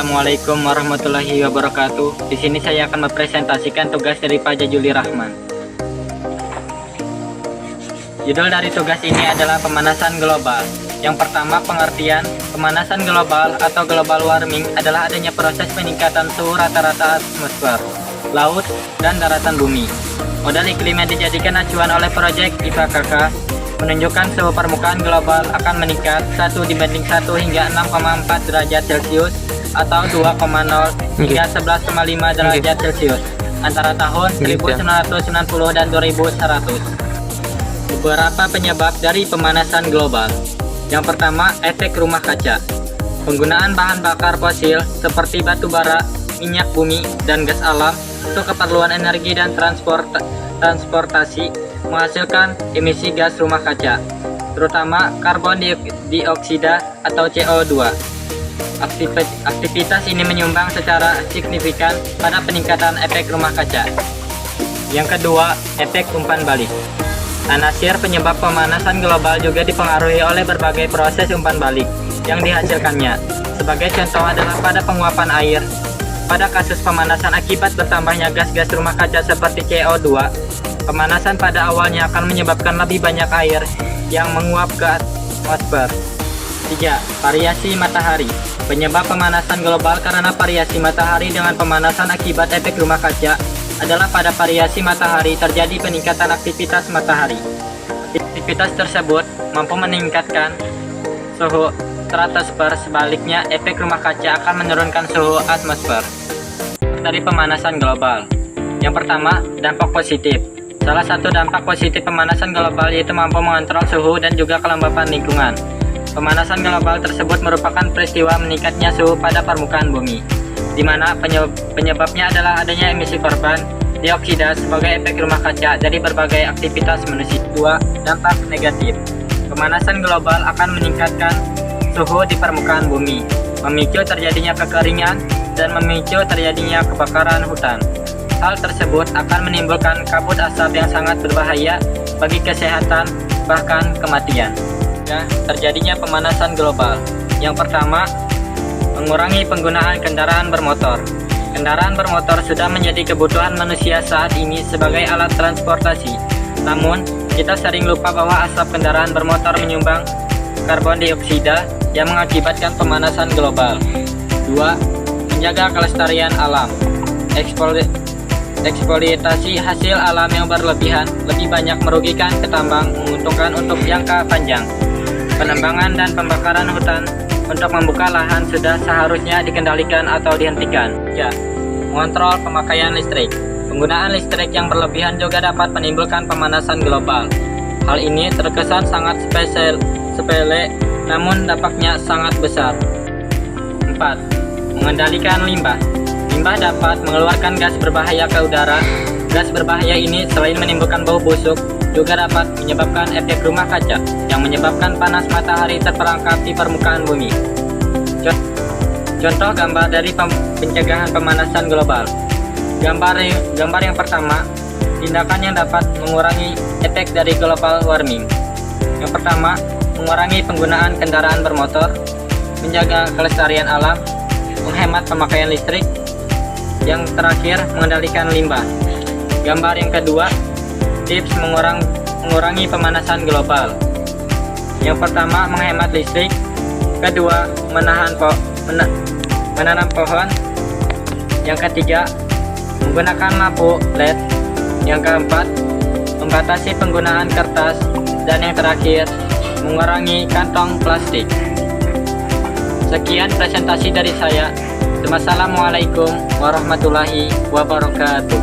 Assalamualaikum warahmatullahi wabarakatuh. Di sini saya akan mempresentasikan tugas dari Pak Jajuli Rahman. Judul dari tugas ini adalah pemanasan global. Yang pertama, pengertian pemanasan global atau global warming adalah adanya proses peningkatan suhu rata-rata atmosfer, laut, dan daratan bumi. Model iklim yang dijadikan acuan oleh proyek IPCC menunjukkan suhu permukaan global akan meningkat 1 dibanding 1 hingga 6,4 derajat Celcius atau 2,0 hingga 11,5 derajat Celcius antara tahun 1990 dan 2100. Beberapa penyebab dari pemanasan global. Yang pertama, efek rumah kaca. Penggunaan bahan bakar fosil seperti batu bara, minyak bumi, dan gas alam untuk keperluan energi dan transportasi menghasilkan emisi gas rumah kaca, terutama karbon dioksida atau CO2. Aktivitas ini menyumbang secara signifikan pada peningkatan efek rumah kaca. Yang kedua, efek umpan balik. Anasir penyebab pemanasan global juga dipengaruhi oleh berbagai proses umpan balik yang dihasilkannya. Sebagai contoh adalah pada penguapan air. Pada kasus pemanasan akibat bertambahnya gas-gas rumah kaca seperti CO2, pemanasan pada awalnya akan menyebabkan lebih banyak air yang menguap ke atmosfer. 3. Variasi matahari. Penyebab pemanasan global karena variasi matahari dengan pemanasan akibat efek rumah kaca adalah pada variasi matahari terjadi peningkatan aktivitas matahari. Aktivitas tersebut mampu meningkatkan suhu stratosfer, sebaliknya efek rumah kaca akan menurunkan suhu atmosfer. Dari pemanasan global. Yang pertama, dampak positif. Salah satu dampak positif pemanasan global yaitu mampu mengontrol suhu dan juga kelembapan lingkungan. Pemanasan global tersebut merupakan peristiwa meningkatnya suhu pada permukaan bumi, di mana penyebabnya adalah adanya emisi karbon dioksida sebagai efek rumah kaca dari berbagai aktivitas manusia. 2. Dampak negatif. Pemanasan global akan meningkatkan suhu di permukaan bumi, memicu terjadinya kekeringan, dan memicu terjadinya kebakaran hutan. Hal tersebut akan menimbulkan kabut asap yang sangat berbahaya bagi kesehatan, bahkan kematian. Ya, terjadinya pemanasan global. Yang pertama, mengurangi penggunaan kendaraan bermotor. Kendaraan bermotor sudah menjadi kebutuhan manusia saat ini sebagai alat transportasi. Namun, kita sering lupa bahwa asap kendaraan bermotor menyumbang karbon dioksida yang mengakibatkan pemanasan global. 2. Menjaga kelestarian alam. Eksploitasi hasil alam yang berlebihan lebih banyak merugikan ketimbang menguntungkan untuk jangka panjang. Penebangan dan pembakaran hutan untuk membuka lahan sudah seharusnya dikendalikan atau dihentikan. 3. Mengontrol pemakaian listrik. Penggunaan listrik yang berlebihan juga dapat menimbulkan pemanasan global. Hal ini terkesan sangat sepele, namun dampaknya sangat besar. 4. Mengendalikan limbah. Limbah dapat mengeluarkan gas berbahaya ke udara. Gas berbahaya ini selain menimbulkan bau busuk, juga dapat menyebabkan efek rumah kaca yang menyebabkan panas matahari terperangkap di permukaan bumi. Contoh gambar dari pencegahan pemanasan global. Gambar yang pertama, tindakan yang dapat mengurangi efek dari global warming. Yang pertama, mengurangi penggunaan kendaraan bermotor, menjaga kelestarian alam, menghemat pemakaian listrik. Yang terakhir, mengendalikan limbah. Gambar yang kedua, tips mengurangi pemanasan global. Yang pertama, menghemat listrik. Kedua, menanam pohon. Yang ketiga, menggunakan lampu LED. Yang keempat, membatasi penggunaan kertas. Dan yang terakhir, mengurangi kantong plastik. Sekian presentasi dari saya. Wassalamualaikum warahmatullahi wabarakatuh.